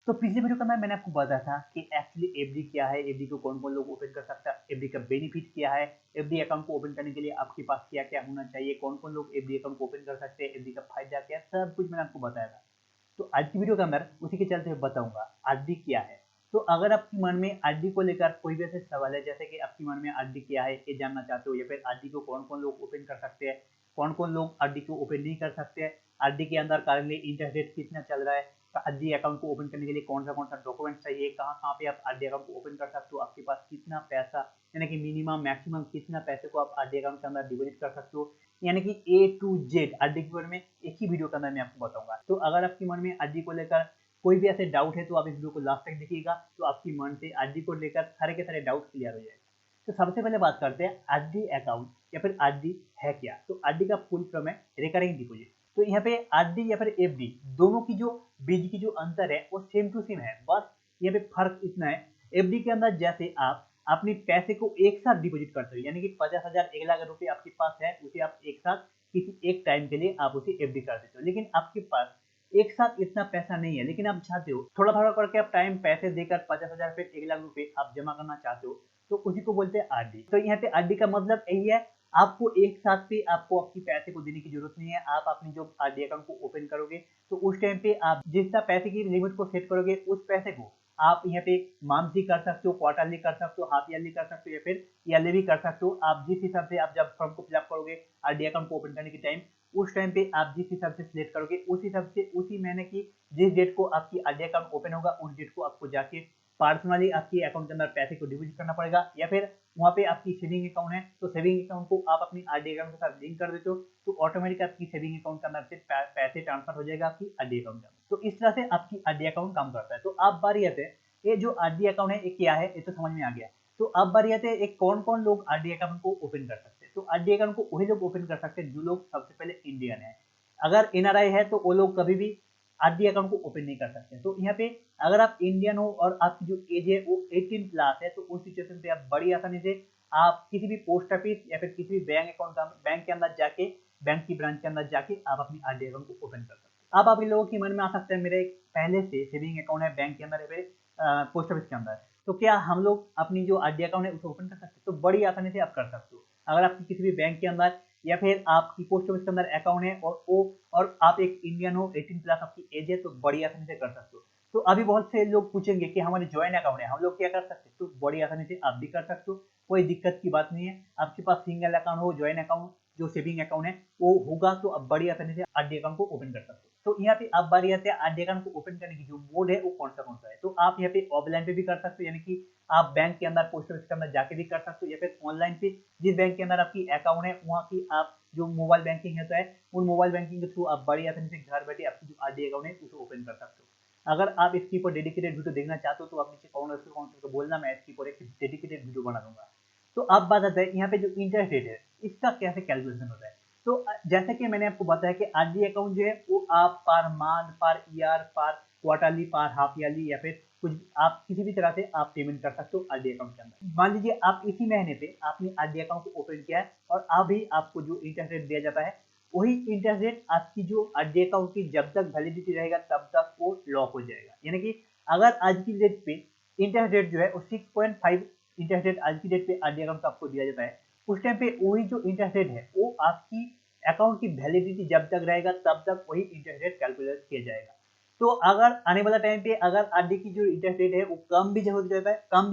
तो पिछले वीडियो के अंदर मैंने आपको बताया था कि एक्चुअली एफडी क्या है, एफडी को कौन कौन लोग ओपन कर सकता है, एफडी का बेनिफिट क्या है, एफडी अकाउंट को ओपन करने के लिए आपके पास क्या क्या होना चाहिए, कौन कौन लोग एफडी अकाउंट को ओपन कर सकते हैं, एफडी का फायदा क्या है, सब कुछ मैंने आपको बताया था। तो आज की वीडियो के अंदर उसी के चलते हुए बताऊंगा आरडी क्या है। तो अगर आपके मन में आरडी को लेकर कोई भी ऐसे सवाल है, जैसे कि आपके मन में आरडी क्या है ये जानना चाहते हो, या फिर आरडी को कौन कौन लोग ओपन कर सकते हैं, कौन कौन लोग आरडी को ओपन नहीं कर सकते हैं, आरडी के अंदर करंटली इंटरेस्ट रेट कितना चल रहा है, आरडी अकाउंट को ओपन करने के लिए कौन सा डॉक्यूमेंट चाहिए, कहाँ कहाँ पे आप आरडी अकाउंट को ओपन कर सकते हो, आपके पास कितना पैसा, यानी कि मिनिमम मैक्सिमम कितना पैसे को आप आरडी अकाउंट के अंदर डिपॉजिट कर सकते हो, यानी कि ए टू जेड आरडी के बारे में एक ही वीडियो के अंदर मैं आपको बताऊंगा। तो अगर आपके मन में आरडी को लेकर कोई भी ऐसे डाउट है तो आप इस वीडियो को लास्ट तक देखिएगा, तो आपकी मन से आरडी को लेकर सारे के सारे डाउट क्लियर हो जाएगा। तो सबसे पहले बात करते हैं आरडी अकाउंट या फिर आरडी है क्या। तो आरडी का फुल फॉर्म है रिकरिंग डिपॉजिट। तो यहाँ पे आरडी या फिर एफडी दोनों की जो बीच की जो अंतर है वो सेम टू सेम है, बस यहाँ पे फर्क इतना है, एफडी के अंदर जैसे आप अपने पैसे को एक साथ डिपॉजिट करते हो, यानी कि 50,000 1 लाख रुपए आपके पास है, उसे आप एक साथ किसी एक टाइम के लिए आप उसे एफडी कर देते हो। लेकिन आपके पास एक साथ इतना पैसा नहीं है, लेकिन आप चाहते हो थोड़ा थोड़ा करके आप टाइम पैसे देकर 50,000 फिर 1 लाख रुपए आप जमा करना चाहते हो, तो उसी को बोलते हैं आरडी। तो यहाँ पे आरडी का मतलब यही है, आपको एक साथ पे आपको आपकी पैसे को देने की जरूरत नहीं है। आप अपनी जो आरडी अकाउंट को ओपन करोगे तो उस टाइम पे आप जितना पैसे की लिमिट को सेट करोगे, उस पैसे को आप यहाँ पे मंथली कर सकते हो, क्वार्टरली कर सकते हो, हाफ ईयरली कर सकते हो, या फिर ईयरली भी कर सकते हो। आप जिस हिसाब से आप जब फॉर्म को फिलअप करोगे आरडी अकाउंट को ओपन करने के टाइम, उस टाइम पे आप जिस हिसाब से सिलेक्ट करोगे, उस हिसाब से उसी महीने की जिस डेट को आपकी आरडी अकाउंट ओपन होगा, उस डेट को आपको जाके पर्सनली आपकी अकाउंट के अंदर पैसे को डिपॉजिट करना पड़ेगा, या फिर वहाँ पे आपकी सेविंग अकाउंट है तो सेविंग अकाउंट को आप अपनी आरडी अकाउंट के साथ लिंक कर देते हो, तो ऑटोमेटिक आपकी सेविंग अकाउंट के अंदर से पैसे ट्रांसफर हो जाएगा आपकी आरडी अकाउंट में। तो इस तरह से आपकी आरडी अकाउंट काम करता है। तो आप बारी आते हैं, ये जो आरडी अकाउंट है ये क्या है, ये तो समझ में आ गया। तो अब बारी आते हैं एक कौन कौन लोग आरडी अकाउंट को ओपन कर सकते हैं। तो आरडी अकाउंट को वही लोग ओपन कर सकते हैं जो लोग सबसे पहले इंडियन है। अगर एनआरआई है तो वो लोग कभी भी आरडी अकाउंट को ओपन नहीं कर सकते। तो यहाँ पे अगर आप इंडियन हो और आपकी जो एज है वो 18 प्लस है, तो उस सिचुएशन पे आप बड़ी आसानी से आप किसी भी पोस्ट ऑफिस या फिर किसी भी बैंक के अंदर जाके, बैंक की ब्रांच के अंदर जाके आप अपनी आरडी अकाउंट को ओपन कर सकते हैं। अब आप इन लोगों के मन में आ सकते हैं मेरे पहले से सेविंग अकाउंट है बैंक के अंदर या फिर पोस्ट ऑफिस के अंदर, तो क्या हम लोग अपनी जो आरडी अकाउंट है उसे ओपन कर सकते हैं? तो बड़ी आसानी से आप कर सकते हो। अगर आपकी किसी भी बैंक के अंदर या फिर आपकी पोस्ट ऑफिस के अंदर अकाउंट है और आप एक इंडियन हो, 18 प्लस आपकी एज है, तो बड़ी आसानी से कर सकते हो। तो अभी बहुत से लोग पूछेंगे कि हमारे ज्वाइन अकाउंट है, हम लोग क्या कर सकते हैं? तो बड़ी आसानी से आप भी कर सकते हो, कोई दिक्कत की बात नहीं है। आपके पास सिंगल अकाउंट हो, ज्वाइन अकाउंट जो सेविंग अकाउंट है वो होगा, तो आप बड़ी आसानी से आरडी अकाउंट को ओपन कर सकते हो। तो यहाँ पे आप बारी आते हैं आरडी अकाउंट को ओपन करने की जो मोड है वो कौन सा है। तो आप यहाँ पे ऑफलाइन पे भी कर सकते हो, यानी कि आप बैंक के अंदर पोस्ट ऑफिस के अंदर जाके भी कर सकते हो, या फिर ऑनलाइन पे जिस बैंक के अंदर आपकी अकाउंट है वहाँ की आप जो मोबाइल बैंकिंग होता है उन मोबाइल बैंकिंग के थ्रू आप बड़ी आसानी से घर बैठे आपकी जो आरडी अकाउंट है उसे ओपन कर सकते हो। अगर आप इसके ऊपर डेडिकेटेड वीडियो देखना चाहते हो तो आप नीचे कमेंट को बोलना, मैं इसके ऊपर एक डेडिकेटेड वीडियो बना दूंगा। तो अब बात आता है यहाँ पे जो इंटरेस्ट रेट है इसका कैसे कैलकुलेशन होता है। तो जैसे कि मैंने आपको बताया कि आरडी अकाउंट जो है वो आप पर मंथ, पर ईयर, पर क्वार्टरली, पर हाफ ईयरली, या फिर कुछ आप किसी भी तरह से आप पेमेंट कर सकते हो आरडी अकाउंट के अंदर। मान लीजिए आप इसी महीने पे आपने आरडी अकाउंट को ओपन किया है और अभी आपको जो इंटरेस्ट रेट दिया जाता है वही इंटरेस्ट रेट आपकी जो आरडी अकाउंट की जब तक वैलिडिटी रहेगा तब तक वो लॉक हो जाएगा। यानी कि अगर आज की डेट पे इंटरेस्ट रेट जो है वो 6.5 इंटरेस्ट रेट आज की डेट पे आरडी अकाउंट को आपको दिया जाता है, उस टाइम पे वही जो इंटरेस्ट रेट है वो आपकी अकाउंट की वैलिडिटी जब तक रहेगा तब तक वही इंटरेस्ट रेट कैलकुलेट किया जाएगा। तो अगर आने वाला टाइम पे अगर आरडी की जो इंटरेस्ट रेट है वो कम भी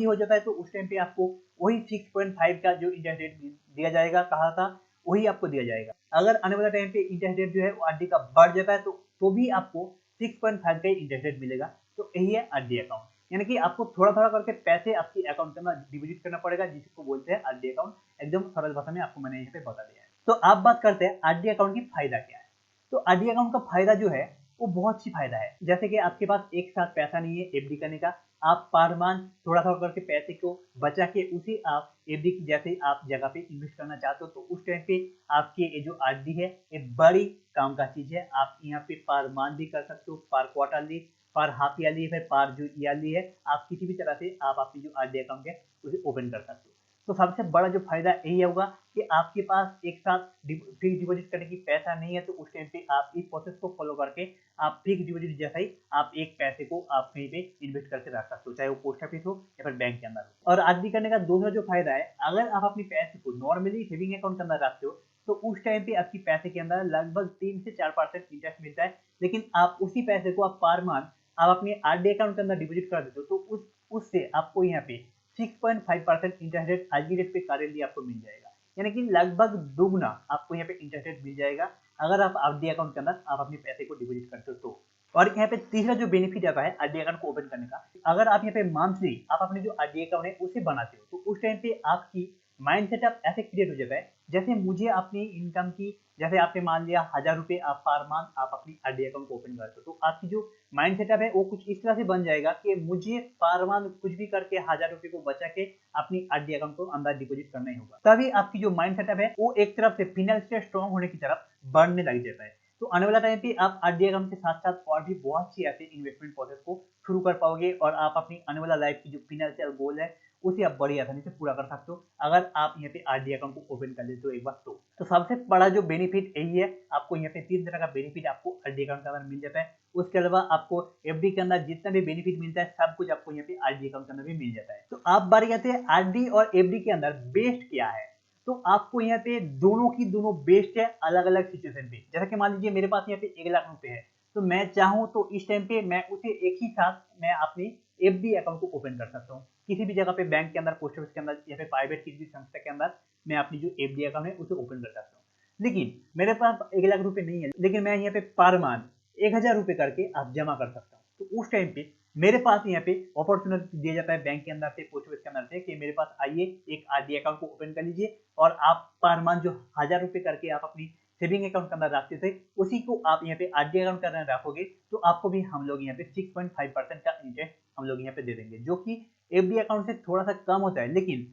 हो जाता है तो उस टाइम पे आपको वही 6.5 का जो इंटरेस्ट रेट दिया जाएगा, कहा था वही आपको दिया जाएगा। अगर आने वाला टाइम पे इंटरेस्ट रेट जो है वो आरडी का बढ़ जाता है तो भी आपको 6.5 का इंटरेस्ट रेट मिलेगा। तो यही है आरडी अकाउंट, यानी कि आपको थोड़ा थोड़ा करके पैसे आपकी अकाउंट के अंदर डिपॉजिट करना पड़ेगा, जिसको बोलते हैं आरडी अकाउंट। एकदम सरल भाषा में आपको मैंने यहाँ पे बता दिया है। तो आप बात करते हैं आरडी अकाउंट की फायदा क्या है। तो आरडी अकाउंट का फायदा जो है वो बहुत सी फायदा है। जैसे कि आपके पास एक साथ पैसा नहीं है एफडी करने का, आप पर मंथ थोड़ा थोड़ा करके पैसे को बचा के उसी आप एफडी की जैसे आप जगह पे इन्वेस्ट करना चाहते हो, तो उस टाइम पे आपकी ये जो आरडी है ये बड़ी काम का चीज है। आप यहाँ पे पर मंथ भी कर सकते हो, पर क्वार्टरली, पर हाफ ईयरली, फिर पर जो ईयरली है, आप किसी भी तरह से आप अपनी जो आरडी अकाउंट है उसे ओपन कर सकते हो। तो सबसे बड़ा जो फायदा यही होगा कि आपके पास एक साथ फिक्स डिपॉजिट करने की पैसा नहीं है, तो उस टाइम पे आप इस प्रोसेस को फॉलो करके आप फिक्स डिपॉजिट जैसा ही आप एक पैसे को आप कहीं पे इन्वेस्ट करके रख सकते हो, चाहे वो पोस्ट ऑफिस हो या फिर बैंक के अंदर हो। और आरडी करने का दूसरा जो फायदा है, अगर आप अपने पैसे को नॉर्मली सेविंग अकाउंट के अंदर रखते हो तो उस टाइम पे आपकी पैसे के अंदर लगभग 3 से 4% इंटरेस्ट मिलता है, लेकिन आप उसी पैसे को आप पर मंथ आप अपने आरडी अकाउंट के अंदर डिपॉजिट कर देते हो, तो उससे आपको यहाँ पे 6.5% इंटरेस्ट रेट आज की डेट पे करेंटली आपको मिल जाएगा, यानी कि लगभग दुगना आपको यहाँ पे इंटरेस्ट रेट मिल जाएगा अगर आप आरडी अकाउंट के अंदर आप अपने पैसे को डिपॉजिट करते हो तो। और यहाँ पे तीसरा जो बेनिफिट आता है आरडी अकाउंट को ओपन करने का, अगर आप यहाँ पे मंथली आप अपने जो आरडी अकाउंट है उसे बनाते हो, तो उस टाइम पे आपकी माइंड सेटअप ऐसे क्रिएट हो जाता है जैसे मुझे अपनी इनकम की, जैसे आपने मान लिया 1000 रुपए आप पर मंथ आप अपनी आरडी अकाउंट को ओपन करते हो, तो आपकी जो माइंड सेटअप है वो कुछ इस तरह से बन जाएगा कि मुझे पर मंथ कुछ भी करके 1000 रुपए को बचा के अपनी आरडी अकाउंट को अंदर डिपॉजिट करना ही होगा। तभी आपकी जो माइंड सेटअप है वो एक तरफ से फाइनेंशियल स्ट्रांग होने की तरफ बढ़ने लग जाता है। तो आने वाला टाइम पे आप आरडी अकाउंट के साथ साथ और भी बहुत सी ऐसे इन्वेस्टमेंट प्रोसेस को शुरू कर पाओगे और आप अपनी आने वाला लाइफ की जो फाइनेंशियल गोल है उसे आप बड़ी आसानी से पूरा कर सकते हो अगर आप यहाँ पे आरडी अकाउंट को ओपन कर लेते हो एक बार तो सबसे बड़ा जो बेनिफिट यही है, आपको यहाँ पे 3 तरह का बेनिफिट आपको आरडी अकाउंट के अंदर मिल जाता है। उसके अलावा आपको एफडी के अंदर जितना भी बेनिफिट मिलता है सब कुछ आपको यहाँ पे आरडी अकाउंट के अंदर भी मिल जाता है। तो आप बात करते हैं आरडी और एफडी के अंदर बेस्ट क्या है, तो आपको यहाँ पे दोनों की दोनों बेस्ट है अलग अलग सिचुएशन पे। जैसा कि मान लीजिए मेरे पास यहाँ पे 1 लाख रुपए है, तो मैं चाहूँ तो इस टाइम पे मैं उसे एक ही साथ मैं अपनी एफडी अकाउंट को ओपन कर सकता हूँ किसी भी जगह पे, बैंक के अंदर, पोस्ट ऑफिस के अंदर या फिर प्राइवेट किसी भी संस्था के अंदर मैं अपनी जो एफडी अकाउंट है उसे ओपन कर सकता हूँ। लेकिन मेरे पास 1 लाख रुपए नहीं है, लेकिन मैं यहाँ पे पर मंथ 1000 रुपए करके आप जमा कर सकता हूँ, तो उस टाइम पे मेरे पास यहाँ पे अपॉर्चुनिटी दिया जाता है बैंक के अंदर से, पोस्ट ऑफिस के अंदर से कि मेरे पास आइए एक आरडी अकाउंट को ओपन कर लीजिए और आप पर मंथ जो 1000 रुपए करके आप अपनी सेविंग अकाउंट के अंदर रखते थे उसी को आप यहाँ पे आरडी अकाउंट के अंदर रखोगे, तो आपको भी हम लोग यहाँ पे 6.5% का इंटरेस्ट हम लोग यहाँ पे दे देंगे, जो कि एफडी अकाउंट से थोड़ा सा कम होता है लेकिन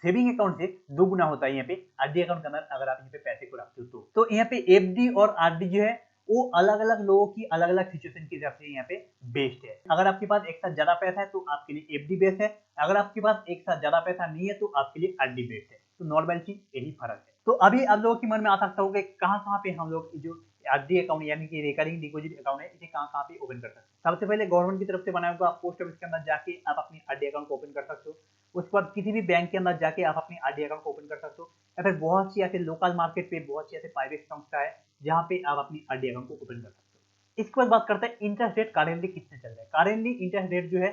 सेविंग अकाउंट से दुगुना होता है यहाँ पे आरडी अकाउंट के अंदर अगर आप यहाँ पे पैसे को रखते हो तो यहाँ पे एफडी और आरडी जो है वो अलग अलग लोगों की अलग अलग सिचुएशन के हिसाब से यहाँ पे बेस्ट है। अगर आपके पास एक साथ ज्यादा पैसा है तो आपके लिए एफडी बेस्ट है, अगर आपके पास एक साथ ज्यादा पैसा नहीं है तो आपके लिए आरडी बेस्ट है। तो नॉर्मल चीज यही फर्क है। तो अभी आप लोगों के मन में आ सकता होगा कहाँ पे हम लोग जो आरडी अकाउंट यानी कि रिकरिंग डिपॉजिट अकाउंट है इसे कहाँ पे ओपन कर सकते हैं। सबसे पहले गवर्नमेंट की तरफ से बनाया हुआ पोस्ट ऑफिस के अंदर जाके आप अपनी आरडी अकाउंट को ओपन कर सकते हो। उसके बाद किसी भी बैंक के अंदर जाके आप अपनी आरडी अकाउंट को ओपन कर सकते हो, या फिर बहुत सी ऐसे लोकल मार्केट पे बहुत सी ऐसे प्राइवेट संस्था है जहाँ पे आप अपनी आरडी अकाउंट को ओपन कर सकते हो। इसके बाद बात करते हैं इंटरेस्ट रेट करेंटली कितने चल रहा है। करेंटली इंटरेस्ट रेट जो है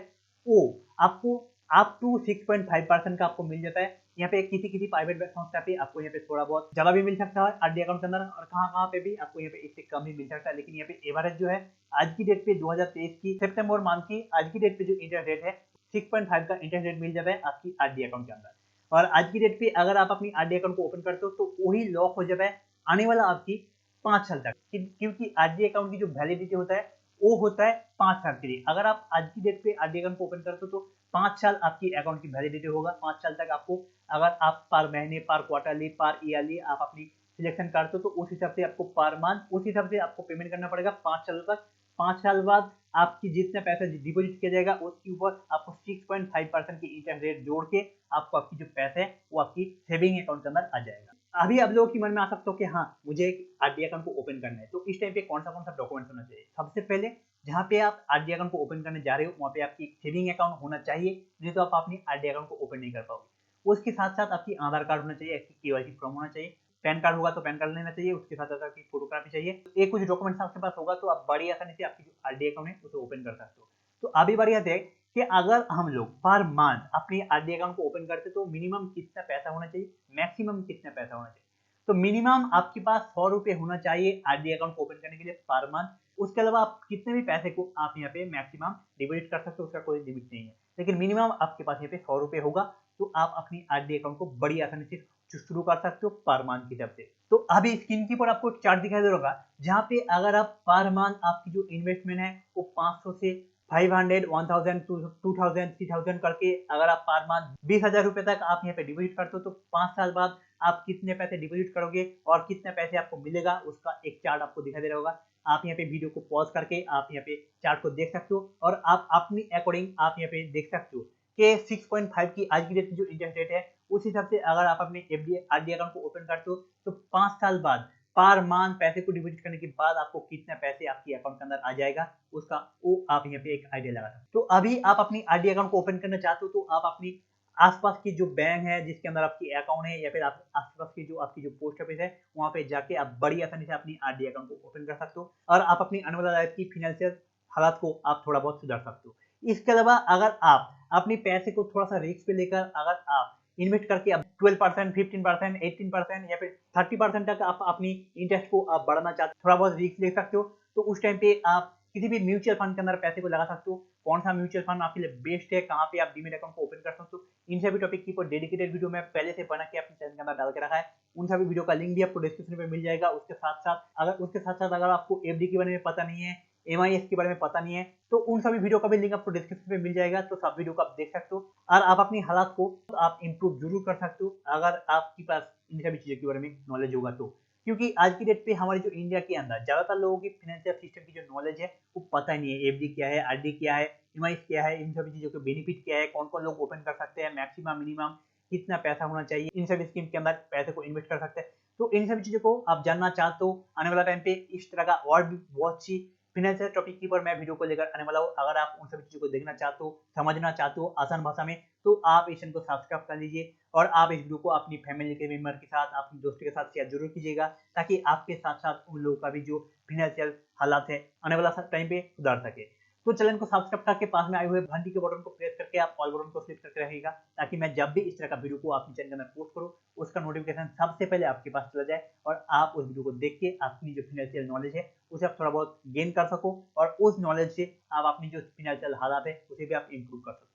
वो आपको अप टू 6.5% का आपको मिल जाता है। यहाँ पे किसी किसी प्राइवेट संस्था पे आपको यहाँ पे थोड़ा बहुत ज्यादा भी मिल सकता है आरडी अकाउंट के अंदर, और कहाँ पे भी आपको यहाँ पे इससे कम भी मिल सकता है, लेकिन यहाँ पे एवरेज जो है आज की डेट पे 2023 की सितंबर मंथ की आज की डेट पे जो इंटरेस्ट रेट है 6.5 का इंटरेस्ट रेट मिल जाता है आपकी आरडी अकाउंट के अंदर। और आज की डेट पे अगर आप अपनी आरडी अकाउंट को ओपन करते हो तो वही लॉक हो जाता है आने वाला आपकी 5 साल तक, क्योंकि आरडी अकाउंट की जो वैलिडिटी होता है वो होता है 5 साल के लिए। अगर आप आज की डेट पे आरडी अकाउंट को ओपन करते हो तो 5 साल आपकी अकाउंट की वैलिडिटी होगा। 5 साल तक आपको, अगर आप पर महीने, पर क्वार्टरली, पर ईयरली आप अपनी सिलेक्शन करते हो तो उस हिसाब से आपको पर मंथ उस हिसाब से आपको पेमेंट करना पड़ेगा 5 साल तक। 5 साल बाद आपकी जितना पैसा डिपॉजिट किया जाएगा उसके ऊपर आपको 6.5% की इंटरेस्ट रेट जोड़ के आपको आपकी जो पैसा है वो आपकी सेविंग अकाउंट के अंदर आ जाएगा। अभी आप लोगों के मन में आ सकता हो कि हाँ मुझे एक आरडी अकाउंट को ओपन करना है, तो इस टाइम पे कौन सा डॉक्यूमेंट होना चाहिए। सबसे पहले जहाँ पे आप आरडी अकाउंट को ओपन करने जा रहे हो वहाँ पे आपकी सेविंग अकाउंट होना चाहिए, नहीं तो आप अपनी आरडी अकाउंट को ओपन नहीं कर पाओगे। उसके साथ साथ आपकी आधार कार्ड होना चाहिए, आपकी केवाईसी फॉर्म होना चाहिए, पैन कार्ड होगा तो पैन कार्ड लेना चाहिए, उसके साथ साथ आपकी फोटोग्राफी चाहिए। ये कुछ डॉक्यूमेंट्स आपके पास होगा तो आप बड़ी आसानी से आपकी जो आरडी अकाउंट है उसे ओपन कर सकते हो। तो अभी बारी आती है कि अगर हम लोग पर मंथ अपनी आरडी अकाउंट को ओपन करते तो मिनिमम कितना पैसा होना चाहिए, मैक्सिमम कितना पैसा होना चाहिए। तो मिनिमम आपके पास 100 रुपए होना चाहिए आरडी अकाउंट को ओपन करने के लिए पर मंथ। उसके अलावा आप कितने भी पैसे को आप यहाँ पे मैक्सिमम डिपॉजिट कर सकते हो, उसका कोई लिमिट नहीं है, लेकिन मिनिमम आपके पास यहाँ पे 100 रुपए होगा तो आप अपनी आरडी अकाउंट को बड़ी आसानी से शुरू कर सकते हो पर मंथ की तरफ से। तो अभी स्क्रीन के ऊपर आपको एक चार्ट दिखाई दे रहा जहाँ पे अगर आप पर मंथ आपकी जो इन्वेस्टमेंट है वो 500 से 500, 1000, 2000, 3000 करके अगर आप पर मंथ 20,000 रुपए तक आप यहाँ पे डिपॉजिट करते हो तो 5 साल बाद आप कितने पैसे डिपॉजिट करोगे और कितने पैसे आपको मिलेगा उसका एक चार्ट आपको दिखाई दे रहा होगा। आप यहाँ पे वीडियो को पॉज करके आप यहाँ पे चार्ट को देख सकते हो और आप अपनी अकॉर्डिंग आप यहाँ पे देख सकते हो कि 6.5 की आज की डेट में जो इंटरेस्ट रेट है उस हिसाब से अगर आप अपने एफडी आरडी अकाउंट को ओपन करते हो तो 5 साल बाद पर मंथ पैसे को डिपॉजिट करने के बाद आपको कितने पैसे आपके अकाउंट के अंदर आ जाएगा उसका वो आप यहाँ पे एक आइडिया लगा सकते हो। तो अभी आप अपनी आरडी अकाउंट को ओपन करना चाहते हो तो आप अपनी आसपास की जो बैंक है जिसके अंदर आपकी अकाउंट है या फिर आप आसपास की जो पोस्ट ऑफिस है वहां पे जाके आप बड़ी आसानी से अपनी आरडी अकाउंट को ओपन कर सकते हो और आप अपनी आने वाला लाइफ की फाइनेंशियल हालात को आप थोड़ा बहुत सुधार सकते हो। इसके अलावा अगर आप अपने पैसे को थोड़ा सा रिस्क पे लेकर अगर आप इन्वेस्ट करके आप 12%, 15%, 18% या फिर 30% तक आप अपनी इंटरेस्ट को आप बढ़ाना चाहते हो, थोड़ा बहुत रिस्क ले सकते हो, तो उस टाइम पे आप किसी भी म्यूचुअल फंड के अंदर पैसे को लगा सकते हो। कौन सा म्यूचुअल फंड आपके लिए बेस्ट है, कहाँ पे आप डीमेट अकाउंट को ओपन कर सकते हो, इन सभी टॉपिक की डेडिकेटेड वीडियो मैं पहले से बना के अपने चैनल के अंदर डाल के रखा है। उन सभी वीडियो का लिंक भी आपको डिस्क्रिप्शन में मिल जाएगा। उसके साथ साथ अगर आपको एफडी के बारे में पता नहीं है, एमआईएस के बारे में पता नहीं है, तो उन सभी वीडियो का भी लिंक आपको डिस्क्रिप्शन में मिल जाएगा, तो सब वीडियो को आप देख सकते हो और आप अपनी हालात को आप इंप्रूव जरूर कर सकते हो अगर आपके पास इन सभी चीजों के बारे में नॉलेज होगा तो। क्योंकि आज की डेट पे हमारे जो इंडिया के अंदर ज्यादातर लोगों की फाइनेंशियल सिस्टम की जो नॉलेज है वो पता ही नहीं है। एफडी क्या है, आरडी क्या है, एमआईएस क्या है, इन सभी चीजों के बेनिफिट क्या है, कौन कौन लोग ओपन कर सकते हैं, मैक्सिमम मिनिमम कितना पैसा होना चाहिए, इन सभी स्कीम के अंदर पैसे को इन्वेस्ट कर सकते हैं। तो इन सभी चीजों को आप जानना चाहते हो आने वाला टाइम पे इस तरह का और भी बहुत सी फाइनेंशियल टॉपिक के ऊपर मैं वीडियो को लेकर आने वाला हूँ। अगर आप उन सभी चीजों को देखना चाहते हो, समझना चाहते हो आसान भाषा में, तो आप इस चैनल को सब्सक्राइब कर लीजिए और आप इस वीडियो को अपनी फैमिली के मेंबर के साथ, अपने दोस्तों के साथ शेयर जरूर कीजिएगा ताकि आपके साथ साथ उन लोगों का भी जो फाइनेंशियल हालात है आने वाला टाइम पे सुधार सके। तो चैनल को सब्सक्राइब करके पास में आए हुए घंटी के बटन को प्रेस करके आप ऑल बटन को क्लिक करके रखिएगा ताकि मैं जब भी इस तरह का वीडियो को अपने चैनल के अंदर पोस्ट करूँ उसका नोटिफिकेशन सबसे पहले आपके पास चला जाए और आप उस वीडियो को देख के अपनी जो फाइनेंशियल नॉलेज है उसे आप थोड़ा बहुत गेन कर सको और उस नॉलेज से आप अपनी जो फाइनेंशियल हालात है उसे भी आप इंप्रूव कर सको।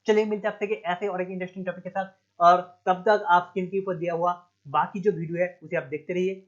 चलिए मिलते हैं आपसे ऐसे और एक इंटरेस्टिंग टॉपिक के साथ और तब तक आप स्क्रीन के ऊपर दिया हुआ बाकी जो वीडियो है उसे आप देखते रहिए।